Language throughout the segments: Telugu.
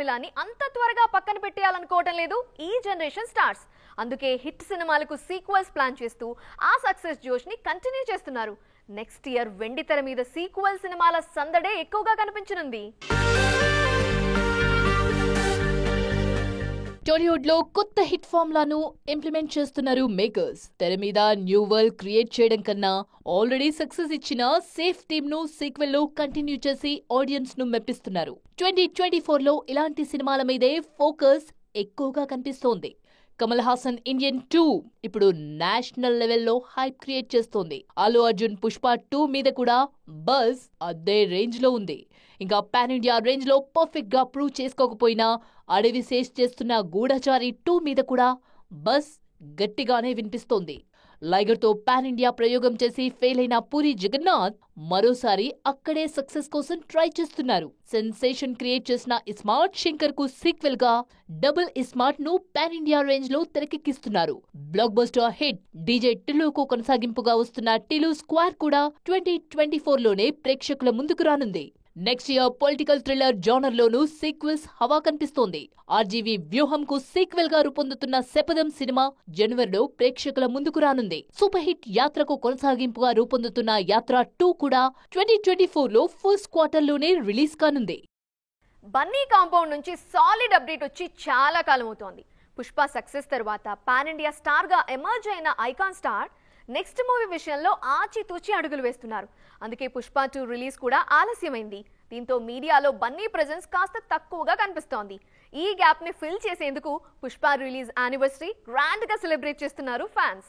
ఫార్ములాని అంత త్వరగా పక్కన పెట్టేయాలనుకోవటం లేదు ఈ జనరేషన్ స్టార్స్. అందుకే హిట్ సినిమాలకు సీక్వెల్స్ ప్లాన్ చేస్తూ ఆ సక్సెస్ జోష్ ని కంటిన్యూ చేస్తున్నారు. నెక్స్ట్ ఇయర్ వెండి తెర మీద సీక్వెల్ సినిమాల సందడే ఎక్కువగా కనిపించనుంది. టాలీవుడ్ లో కొత్త హిట్ ఫార్ములాను ఇంప్లిమెంట్ చేస్తున్నారు మేకర్స్. తెర మీద న్యూ వరల్డ్ క్రియేట్ చేయడం కన్నా ఆల్రెడీ సక్సెస్ ఇచ్చిన సేఫ్ టీమ్ ను సీక్వెల్ లో కంటిన్యూ చేసి ఆడియన్స్ ను మెప్పిస్తున్నారు. 2024 లో ఇలాంటి సినిమాల మీదే ఫోకస్ ఎక్కువగా కనిపిస్తోంది. కమల్ హాసన్ ఇండియన్ 2 ఇప్పుడు నేషనల్ లెవెల్లో హైప్ క్రియేట్ చేస్తోంది. అల్లు అర్జున్ పుష్ప 2 మీద కూడా బజ్ అదే రేంజ్ లో ఉంది. ఇంకా పాన్ ఇండియా రేంజ్ లో పర్ఫెక్ట్ గా ప్రూవ్ చేసుకోకపోయినా అడవి సేస్ చేస్తున్న గూఢచారి 2 మీద కూడా బజ్ గట్టిగానే వినిపిస్తోంది. లైగర్ తో పాన్ ఇండియా ప్రయోగం చేసి ఫెయిల్ అయిన పూరి జగన్నాథ్ మరోసారి అక్కడే సక్సెస్ కోసం ట్రై చేస్తున్నారు. సెన్సేషన్ క్రియేట్ చేసిన ఇస్మార్ట్ శంకర్ కు సీక్వెల్ గా డబుల్ ఇస్మార్ట్ ను పాన్ ఇండియా రేంజ్ లో తెరకెక్కిస్తున్నారు. బ్లాక్ బస్టర్ హిట్ డీజే టిల్లుకు కొనసాగింపుగా వస్తున్న టిల్లు స్క్వార్ కూడా 2024 లోనే ప్రేక్షకుల ముందుకు రానుంది. Next year political thriller genre లోనూ సీక్వెల్స్ హవా కనిపిస్తోంది. ఆర్జీవీ వ్యూహం కు సీక్వెల్ గా రూపొందుతున్న శపథం సినిమా జనవరిలో ప్రేక్షకుల ముందుకు రానుంది. సూపర్ హిట్ యాత్రకు కొనసాగింపుగా రూపొందుతున్న యాత్ర 2 కూడా 2024 లో ఫస్ట్ క్వార్టర్ లోనే రిలీజ్ కానుంది. బన్నీ కాంపౌండ్ నుంచి సాలిడ్ అప్డేట్ వచ్చి చాలా కాలం అవుతోంది. పుష్ప సక్సెస్ తర్వాత పాన్ ఇండియా స్టార్ గా ఎమర్జ్ అయిన ఐకాన్ స్టార్ నెక్స్ట్ మూవీ విషయంలో ఆచితూచి అడుగులు వేస్తున్నారు. అందుకే పుష్ప 2 రిలీజ్ కూడా ఆలస్యమైంది. దీంతో మీడియాలో బన్నీ ప్రెజెన్స్ కాస్త తక్కువగా కనిపిస్తోంది. ఈ గ్యాప్ ని ఫిల్ చేసేందుకు పుష్ప రిలీజ్ యానివర్సరీ గ్రాండ్ గా సెలబ్రేట్ చేస్తున్నారు ఫ్యాన్స్.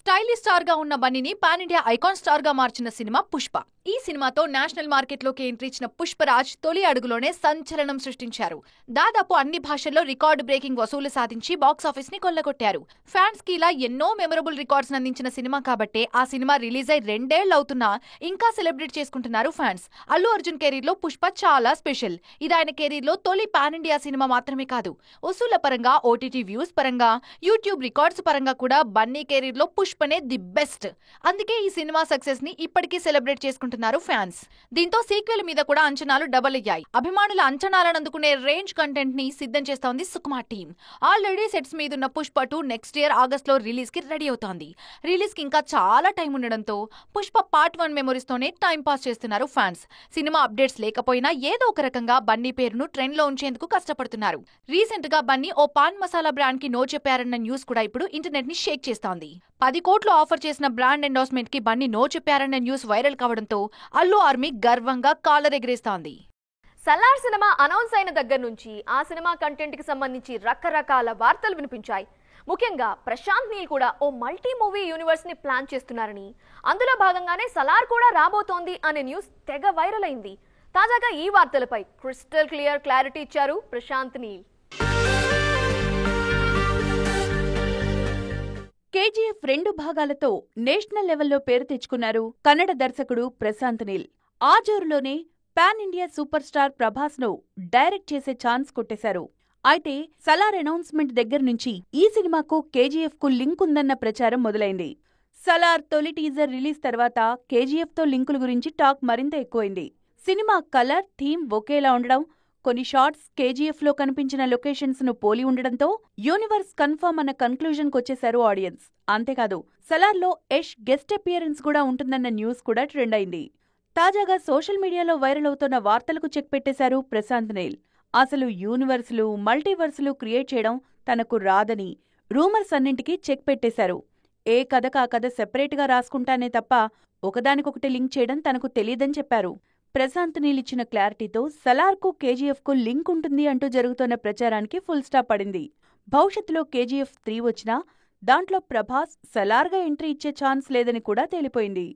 స్టైలిష్ స్టార్ గా ఉన్న బన్నీని పాన్ ఇండియా ఐకాన్ స్టార్ గా మార్చిన సినిమా పుష్ప. ఈ సినిమాతో నేషనల్ మార్కెట్ లోకి ఎంట్రీ ఇచ్చిన పుష్పరాజ్ తొలి అడుగులోనే సంచలనం సృష్టించారు. దాదాపు అన్ని భాషల్లో రికార్డు బ్రేకింగ్ వసూలు సాధించి బాక్సాఫీస్ ని కొల్లగొట్టారు. ఫ్యాన్స్ కి ఇలా ఎన్నో మెమరబుల్ రికార్డ్స్ అందించిన సినిమా కాబట్టే ఆ సినిమా రిలీజ్ అయి 2 ఏళ్లు అవుతున్నా ఇంకా సెలబ్రేట్ చేసుకుంటున్నారు ఫ్యాన్స్. అల్లు అర్జున్ కెరీర్ లో పుష్ప చాలా స్పెషల్. ఇది ఆయన కెరీర్ లో తొలి పాన్ ఇండియా సినిమా మాత్రమే కాదు, వసూళ్ల పరంగా, ఓటీటీ వ్యూస్ పరంగా, యూట్యూబ్ రికార్డ్స్ పరంగా కూడా బన్నీ కెరీర్ లో పుష్పనే ది బెస్ట్. అందుకే ఈ సినిమా సక్సెస్ ని ఇప్పటికీ సెలబ్రేట్ చేసుకుంటున్నారు ఫ్యాన్స్. దీంతో సీక్వెల్ మీద కూడా అంచనాలు డబల్ అయ్యాయి. అభిమానుల అంచనాలను అందుకునే రేంజ్ కంటెంట్ ని సిద్ధం చేస్తోంది సుకుమార్ టీం. ఆల్రెడీ సెట్స్ మీదున్న పుష్ప 2 నెక్స్ట్ ఇయర్ ఆగస్ట్ లో రిలీజ్ కి రెడీ అవుతోంది. రిలీజ్ కి ఇంకా చాలా టైం ఉండడంతో పుష్ప పార్ట్ 1 మెమోరీస్ తోనే టైం పాస్ చేస్తున్నారు ఫ్యాన్స్. సినిమా అప్డేట్స్ లేకపోయినా ఏదో ఒక రకంగా బన్నీ పేరును ట్రెండ్ లో ఉంచేందుకు కష్టపడుతున్నారు. రీసెంట్ గా బన్నీ ఓ పాన్ మసాలా బ్రాండ్ కి నో చెప్పారన్న న్యూస్ కూడా ఇప్పుడు ఇంటర్నెట్ ని షేక్ చేస్తోంది. 10 కోట్లు ఆఫర్ చేసిన బ్రాండ్ ఎండోర్స్మెంట్ కి బన్నీ నో చెప్పారన్న న్యూస్ వైరల్ కావడంతో అల్లు ఆర్మీ గర్వంగా కాలర్ ఎగిరేస్తోంది. సలార్ సినిమా అనౌన్స్ అయిన దగ్గర నుంచి ఆ సినిమా కంటెంట్ కి సంబంధించి రకరకాల వార్తలు వినిపించాయి. ముఖ్యంగా ప్రశాంత్ నీల్ కూడా ఓ మల్టీ మూవీ యూనివర్స్ ని ప్లాన్ చేస్తున్నారని, అందులో భాగంగానే సలార్ కూడా రాబోతోంది అనే న్యూస్ తెగ వైరల్ అయింది. తాజాగా ఈ వార్తలపై క్రిస్టల్ క్లారిటీ ఇచ్చారు ప్రశాంత్ నీల్. కేజీఎఫ్ 2 భాగాలతో నేషనల్ లెవెల్లో పేరు తెచ్చుకున్నారు కన్నడ దర్శకుడు ప్రశాంత్ నీల్. ఆ జోరులోనే pan India super star Prabhas ను డైరెక్ట్ చేసే ఛాన్స్ కొట్టేశారు. అయితే సలార్ అనౌన్స్మెంట్ దగ్గర్నుంచి ఈ సినిమాకు కేజీఎఫ్ కు లింక్ ఉందన్న ప్రచారం మొదలైంది. సలార్ తొలి టీజర్ రిలీజ్ తర్వాత కేజీఎఫ్ తో లింకుల గురించి టాక్ మరింత ఎక్కువైంది. సినిమా కలర్, థీమ్ ఒకేలా ఉండడం, కొన్ని షాట్స్ కేజీఎఫ్ లో కనిపించిన లొకేషన్స్ ను పోలి ఉండడంతో యూనివర్స్ కన్ఫర్మ్ అన్న కన్క్లూజన్ కొచ్చేశారు ఆడియన్స్. అంతేకాదు సలార్లో యష్ గెస్ట్ అపియరెన్స్ కూడా ఉంటుందన్న న్యూస్ కూడా ట్రెండ్ అయింది. తాజాగా సోషల్ మీడియాలో వైరల్ అవుతున్న వార్తలకు చెక్ పెట్టేశారు ప్రశాంత్ నీల్. అసలు యూనివర్సులు, మల్టీవర్సులు క్రియేట్ చేయడం తనకు రాదని రూమర్స్ అన్నింటికీ చెక్ పెట్టేశారు. ఏ కథకు ఆ కథ సెపరేట్ గా రాసుకుంటానే తప్ప ఒకదానికొకటి లింక్ చేయడం తనకు తెలీదని చెప్పారు. ప్రశాంత్ నీల్ ఇచ్చిన క్లారిటీతో సలార్కు కేజీఎఫ్ కు లింక్ ఉంటుంది అంటూ జరుగుతున్న ప్రచారానికి ఫుల్ స్టాప్ పడింది. భవిష్యత్తులో కేజీఎఫ్ 3 వచ్చినా దాంట్లో ప్రభాస్ సలార్గా ఎంట్రీ ఇచ్చే ఛాన్స్ లేదని కూడా తేలిపోయింది.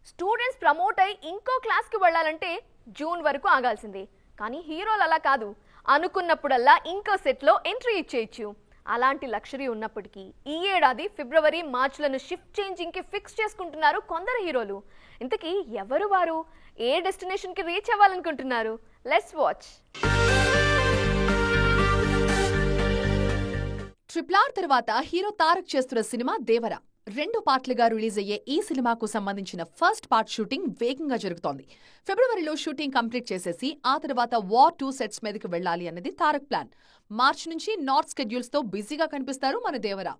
స్టూడెంట్స్ ప్రమోట్ అయి ఇంకో క్లాస్ కి వెళ్లాలంటే జూన్ వరకు ఆగాల్సిందే. కానీ హీరోలు అలా కాదు, అనుకున్నప్పుడల్లా ఇంకో సెట్ లో ఎంట్రీ ఇచ్చేయచ్చు. అలాంటి లక్షరీ ఉన్నప్పటికీ ఈ ఏడాది ఫిబ్రవరి, మార్చ్లను షిఫ్ట్ చేంజింగ్ కి ఫిక్స్ చేసుకుంటున్నారు కొందరు హీరోలు. ఇంతకీ ఎవరు వారు? ఏ డెస్టినేషన్ కి రీచ్ అవ్వాలనుకుంటున్నారు? Let's watch. RRR తర్వాత హీరో తారక్ చేస్తున్న సినిమా దేవర. 2 పార్ట్లుగా రిలీజ్ అయ్యే ఈ సినిమాకు సంబంధించిన ఫస్ట్ పార్ట్ షూటింగ్ వేగంగా జరుగుతోంది. ఫిబ్రవరిలో షూటింగ్ కంప్లీట్ చేసేసి ఆ తర్వాత వార్ 2 సెట్స్ మీదకి వెళ్లాలి అన్నది తారక్ ప్లాన్. మార్చి నుంచి నార్త్ స్కెడ్యూల్స్ తో బిజీగా కనిపిస్తారు మన దేవర.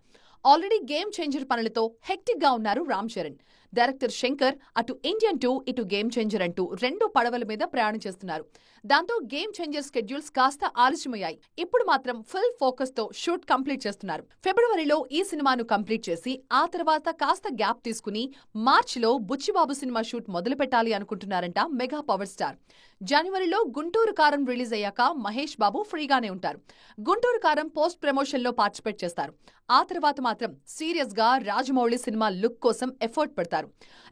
ఆల్రెడీ గేమ్ చేంజర్ పనులతో హెక్టిక్ గా ఉన్నారు రామ్ చరణ్. డైరెక్టర్ శంకర్ అటు ఇండియన్ 2 ఇటు గేమ్ చేంజర్ అంటూ 2 పడవల మీద ప్రయాణం చేస్తున్నారు. దాంతో గేమ్ చేంజర్ స్కెడ్యూల్స్ కాస్త ఆలస్యమయ్యాయి. ఇప్పుడు మాత్రం ఫుల్ ఫోకస్ తో షూట్ కంప్లీట్ చేస్తున్నారు. ఫిబ్రవరిలో ఈ సినిమాను కంప్లీట్ చేసి ఆ తర్వాత కాస్త గ్యాప్ తీసుకుని మార్చిలో బుచ్చిబాబు సినిమా షూట్ మొదలు పెట్టాలి అనుకుంటున్నారంట మెగా పవర్ స్టార్. జనవరిలో గుంటూరు కారం రిలీజ్ అయ్యాక మహేష్ బాబు ఫ్రీగానే ఉంటారు. గుంటూరు కారం పోస్ట్ ప్రమోషన్ లో పార్టిసిపేట్ చేస్తారు. ఆ తర్వాత మాత్రం సీరియస్ గా రాజమౌళి సినిమా లుక్ కోసం ఎఫర్ట్ పెడతారు.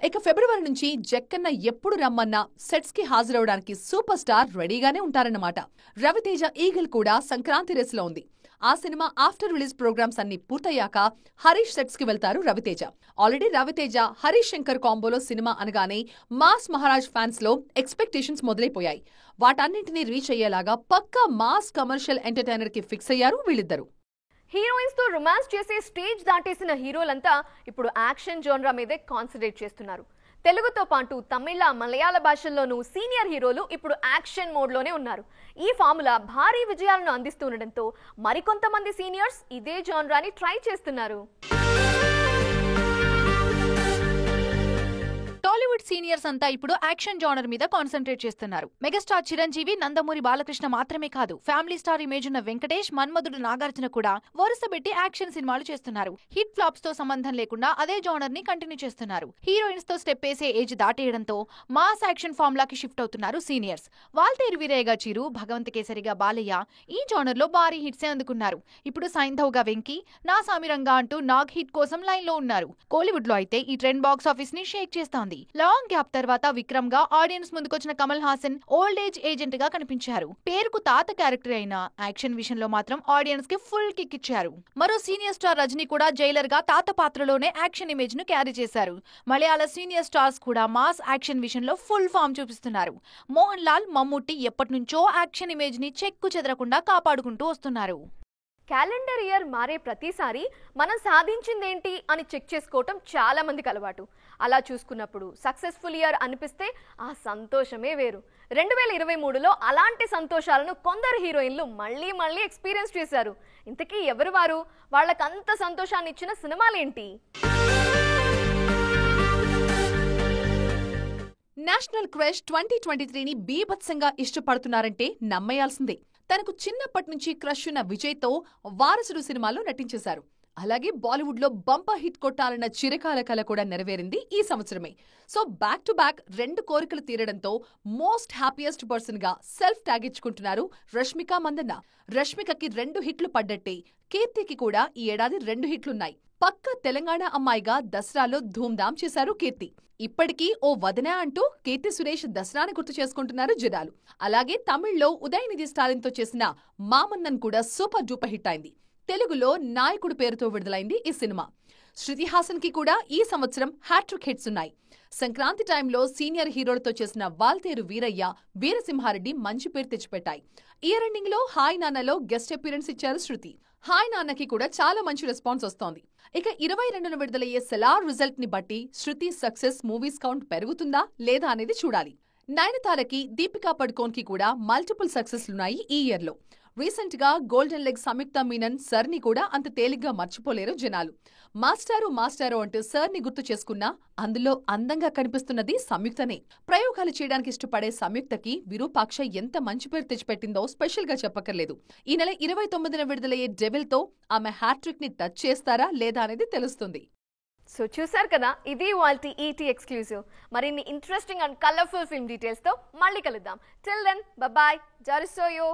ఇక ఫిబ్రవరి నుంచి జక్కన్న ఎప్పుడు రమ్మన్నా సెట్స్ కి హాజరవడానికి సూపర్ స్టార్ రెడీగానే ఉంటారన్నమాట. రవితేజ ఈగల్ కూడా సంక్రాంతి రేసులో ఉంది. ఆ సినిమా ఆఫ్టర్ రిలీజ్ ప్రోగ్రామ్స్ అన్ని పూర్తయ్యాక హరీష్ సెట్స్ కి వెళ్తారు రవితేజ. ఆల్రెడీ రవితేజ హరీష్ శంకర్ కాంబోలో సినిమా అనగానే మాస్ మహారాజ్ ఫ్యాన్స్ లో ఎక్స్పెక్టేషన్స్ మొదలైపోయాయి. వాటన్నింటినీ రీచ్ అయ్యేలాగా పక్కా మాస్ కమర్షియల్ ఎంటర్టైనర్ కి ఫిక్స్ అయ్యారు వీళ్ళిద్దరు. హీరోయిన్స్ తో రొమాన్స్ చేసే స్టేజ్ దాటేసిన హీరోలంతా ఇప్పుడు యాక్షన్ జోన్రా మీదే కాన్సన్ట్రేట్ చేస్తున్నారు. తెలుగుతో పాటు తమిళ, మలయాళ భాషల్లోనూ సీనియర్ హీరోలు ఇప్పుడు యాక్షన్ మోడ్లోనే ఉన్నారు. ఈ ఫార్ములా భారీ విజయాలను అందిస్తుండటంతో మరికొంతమంది సీనియర్స్ ఇదే జోన్రాని ట్రై చేస్తున్నారు. టాలీవుడ్ సీనియర్స్ అంతా ఇప్పుడు యాక్షన్ జానర్ మీద కాన్సన్ట్రేట్ చేస్తున్నారు. మెగాస్టార్ చిరంజీవి, నందమూరి బాలకృష్ణ మాత్రమే కాదు, ఫ్యామిలీ స్టార్ ఇమేజ్ ఉన్న వెంకటేష్, మన్మధుడు నాగార్జున కూడా వరుసపెట్టి యాక్షన్ సినిమాలు చేస్తున్నారు. హిట్ ఫ్లాప్స్ తో సంబంధం లేకుండా అదే జానర్ ని కంటిన్యూ చేస్తున్నారు. హీరోయిన్స్ తో స్టెప్ వేసే ఏజ్ దాటేయడంతో మాస్ యాక్షన్ ఫార్ములాకి షిఫ్ట్ అవుతున్నారు సీనియర్స్. వాల్తేరు వీరయ్యగా చిరు, భగవంత కేసరిగా బాలయ్య ఈ జానర్ లో భారీ హిట్సే అందుకున్నారు. ఇప్పుడు సైంధవ్గా వెంకీ, నా సామిరంగా అంటూ నాగ్ హిట్ కోసం లైన్ లో ఉన్నారు. కోలీవుడ్ లో అయితే ఈ ట్రెండ్ బాక్స్ ఆఫీస్ ని షేక్ చేస్తోంది. లాంగ్ గ్యాప్ తర్వాత విక్రమ్ గా ఆడియన్స్ ముందుకొచ్చిన Kamal Haasan old age agent గా కనిపించారు. పేరుకు తాత క్యారెక్టర్ అయిన యాక్షన్ విషయంలో మాత్రం ఆడియన్స్ కి ఫుల్ కిక్ ఇచ్చారు. మరో సీనియర్ స్టార్ రజనీ కూడా జైలర్ గా తాత పాత్రలోనే యాక్షన్ ఇమేజ్ ను క్యారీ చేశారు. మలయాళ సీనియర్ స్టార్స్ కూడా మాస్ యాక్షన్ విషయంలో ఫుల్ ఫామ్ చూపిస్తున్నారు. మోహన్ లాల్, మమ్ముట్టి ఎప్పటి నుంచో యాక్షన్ ఇమేజ్ ని చెక్కు చెదరకుండా కాపాడుకుంటూ వస్తున్నారు. క్యాలెండర్ ఇయర్ మారే ప్రతిసారి మనం సాధించిందేంటి అని చెక్ చేసుకోవటం చాలా మందికి అలవాటు. అలా చూసుకున్నప్పుడు సక్సెస్ఫుల్ ఇయర్ అనిపిస్తే ఆ సంతోషమే వేరు. 2023లో అలాంటి సంతోషాలను కొందరు హీరోయిన్లు మళ్ళీ ఎక్స్పీరియన్స్ చేశారు. ఇంతకీ ఎవరు వారు? వాళ్ళకంత సంతోషాన్ని ఇచ్చిన సినిమాలేంటి? నేషనల్ క్రష్ 2023ని బీభత్సంగా ఇష్టపడుతున్నారంటే నమ్మేయాల్సిందే. తనకు చిన్నప్పటి నుంచి క్రష్ ఉన్న విజయ్తో వారసుడు సినిమాలో నటించేశారు. అలాగే బాలీవుడ్ లో బంపర్ హిట్ కొట్టాలన్న చిరకాల కల కూడా నెరవేరింది ఈ సంవత్సరమే. సో బ్యాక్ టు బ్యాక్ 2 కోరికలు తీరడంతో మోస్ట్ హ్యాపీయెస్ట్ పర్సన్ గా సెల్ఫ్ ట్యాగ్ ఇచ్చుకుంటున్నారు రష్మిక మందన్న. రష్మికకి 2 హిట్లు పడ్డట్టే కీర్తికి కూడా ఈ ఏడాది 2 హిట్లున్నాయి. పక్క తెలంగాణ అమ్మాయిగా దసరాలో ధూమ్ధాం చేశారు కీర్తి. ఇప్పటికీ ఓ వదన అంటూ కీర్తి సురేష్ దసరాని గుర్తు చేసుకుంటున్నారు జనాలు. అలాగే తమిళ్లో ఉదయనిధి స్టాలిన్తో చేసిన మామన్నన్ కూడా సూపర్ డూపర్ హిట్ అయింది. తెలుగులో నాయకుడు పేరుతో విడుదలైంది ఈ సినిమా. శృతి హాసన్ కి కూడా ఈ సంవత్సరం హ్యాట్రిక్ హిట్స్ ఉన్నాయి. సంక్రాంతి టైంలో సీనియర్ హీరోలతో చేసిన వాల్తేరు వీరయ్య, వీరసింహారెడ్డి మంచి పేరు తెచ్చిపెట్టాయి. ఇయర్ ఎండింగ్ లో హాయ్ నాన్నలో గెస్ట్ అపీరెన్స్ ఇచ్చారు శృతి. హాయ్ నాన్నకి కూడా చాలా మంచి రెస్పాన్స్ వస్తోంది. ఇక 22న విడుదలయ్యే సెలార్ రిజల్ట్ ని బట్టి శృతి సక్సెస్ మూవీస్ కౌంట్ పెరుగుతుందా లేదా అనేది చూడాలి. నయనతారకి, దీపికా పడుకోన్ కి కూడా మల్టిపుల్ సక్సెస్లున్నాయి ఈ ఇయర్ లో. రీసెంట్ గా గోల్డెన్ లెగ్ సంయుక్త మీనన్ సర్ ని కూడా అంత తేలిగ్గా మర్చిపోలేరు జనాలు. మాస్టారు అంటూ సర్ ని గుర్తు చేసుకున్నా అందులో అందంగా కనిపిస్తున్నది సంయుక్తనే. ప్రయోగాలు చేయడానికి ఇష్టపడే సంయుక్తకి విరూపాక్ష ఎంత మంచి పేరు తెచ్చిపెట్టిందో స్పెషల్ గా చెప్పక్కర్లేదు. ఈ నెల 29న విడుదలయ్యే డెవిల్ తో ఆమె హ్యాట్రిక్ ని టచ్ చేస్తారా లేదా అనేది తెలుస్తుంది. సో చూసారు కదా, ఇది వాల్టీ ఈటీ ఎక్స్క్లూజివ్. మరిన్ని interesting and colourful film details తో మళ్ళీ కలుద్దాం. Till then bye. జరుసోయో.